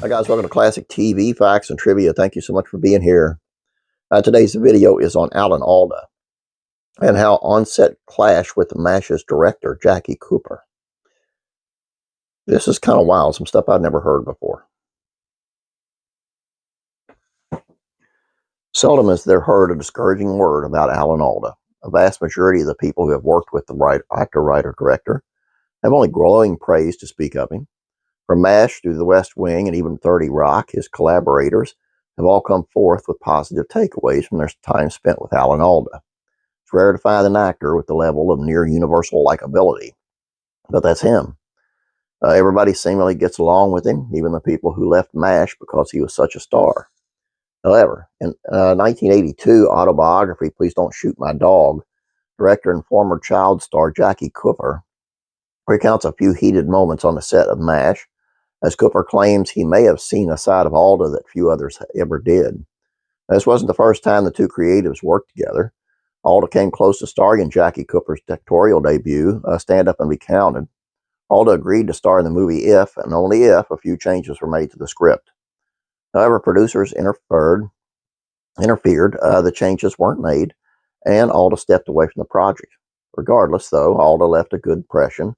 Hi guys, welcome to Classic TV Facts and Trivia. Thank you so much for being here. Today's video is on Alda and how on-set clash with MASH's director, Jackie Cooper. This is kind of wild, some stuff I'd never heard before. Seldom is there heard a discouraging word about Alda. A vast majority of the people who have worked with the actor, writer, director have only glowing praise to speak of him. From MASH through The West Wing and even 30 Rock, his collaborators have all come forth with positive takeaways from their time spent with Alda. It's rare to find an actor with the level of near-universal likability, but that's him. Everybody seemingly gets along with him, even the people who left MASH because he was such a star. However, in 1982 autobiography, Please Don't Shoot My Dog, director and former child star Jackie Cooper recounts a few heated moments on the set of MASH, as Cooper claims he may have seen a side of Alda that few others ever did. This wasn't the first time the two creatives worked together. Alda came close to starring in Jackie Cooper's directorial debut, Stand Up and Be Counted. Alda agreed to star in the movie if, and only if, a few changes were made to the script. However, producers interfered, the changes weren't made, and Alda stepped away from the project. Regardless, though, Alda left a good impression,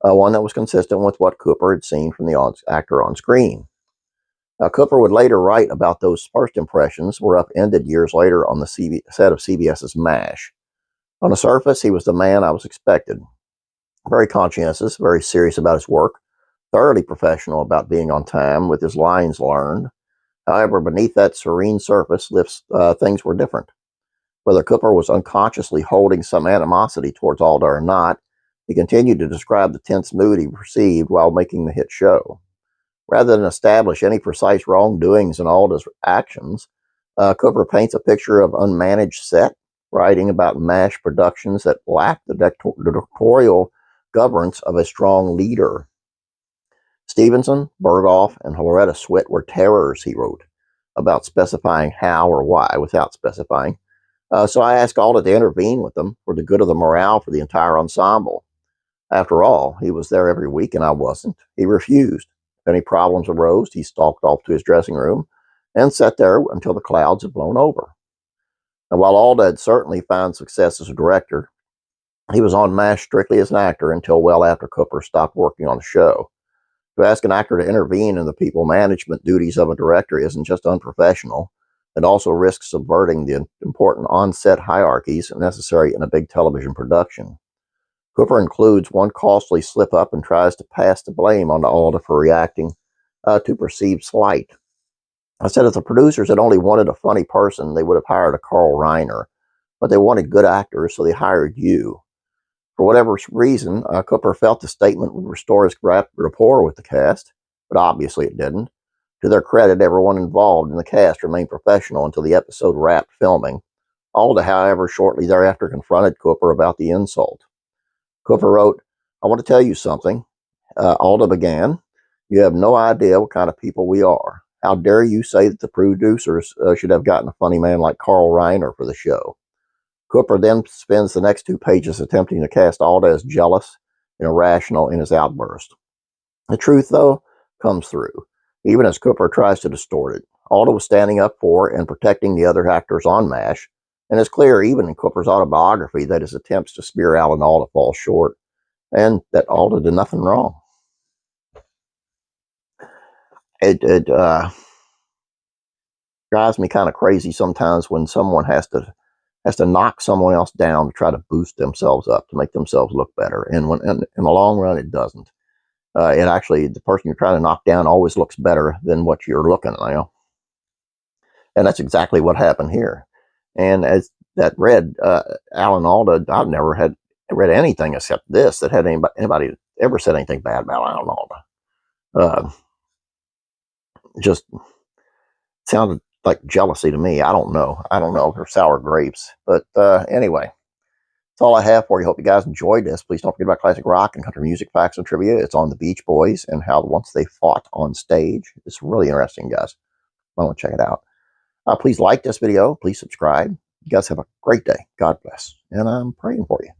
one that was consistent with what Cooper had seen from the actor on screen. Now, Cooper would later write about those first impressions were upended years later on the set of CBS's MASH. On the surface, he was the man I was expected. Very conscientious, very serious about his work, thoroughly professional about being on time with his lines learned. However, beneath that serene surface, things were different. Whether Cooper was unconsciously holding some animosity towards Alda or not, he continued to describe the tense mood he perceived while making the hit show. Rather than establish any precise wrongdoings in Alda's actions, Cooper paints a picture of unmanaged set, writing about MASH productions that lacked the directorial governance of a strong leader. Stevenson, Berghoff, and Loretta Swit were terrors, he wrote, about specifying how or why without specifying. So I asked Alda to intervene with them for the good of the morale for the entire ensemble. After all, he was there every week and I wasn't. He refused. If any problems arose, he stalked off to his dressing room and sat there until the clouds had blown over. Now, while Alda had certainly found success as a director, he was on MASH strictly as an actor until well after Cooper stopped working on the show. To ask an actor to intervene in the people management duties of a director isn't just unprofessional, it also risks subverting the important on-set hierarchies necessary in a big television production. Cooper includes one costly slip-up and tries to pass the blame on Alda for reacting to perceived slight. I said if the producers had only wanted a funny person, they would have hired a Carl Reiner, but they wanted good actors, so they hired you. For whatever reason, Cooper felt the statement would restore his rapport with the cast, but obviously it didn't. To their credit, everyone involved in the cast remained professional until the episode wrapped filming. Alda, however, shortly thereafter confronted Cooper about the insult. Cooper wrote, "I want to tell you something." Alda began, "You have no idea what kind of people we are. How dare you say that the producers should have gotten a funny man like Carl Reiner for the show?" Cooper then spends the next 2 pages attempting to cast Alda as jealous and irrational in his outburst. The truth, though, comes through, even as Cooper tries to distort it. Alda was standing up for and protecting the other actors on MASH, and it's clear even in Cooper's autobiography that his attempts to smear Alda fall short, and that Alda did nothing wrong. It drives me kind of crazy sometimes when someone has to knock someone else down to try to boost themselves up, to make themselves look better. And in the long run, it doesn't. It actually, the person you're trying to knock down always looks better than what you're looking at now. And that's exactly what happened here. And as that read, Alda, I've never had read anything except this that had anybody ever said anything bad about Alda. Just sounded like jealousy to me. I don't know. Or sour grapes. But anyway, that's all I have for you. Hope you guys enjoyed this. Please don't forget about classic rock and country music facts and trivia. It's on the Beach Boys and how once they fought on stage. It's really interesting, guys. I want to check it out. Please like this video. Please subscribe. You guys have a great day. God bless. And I'm praying for you.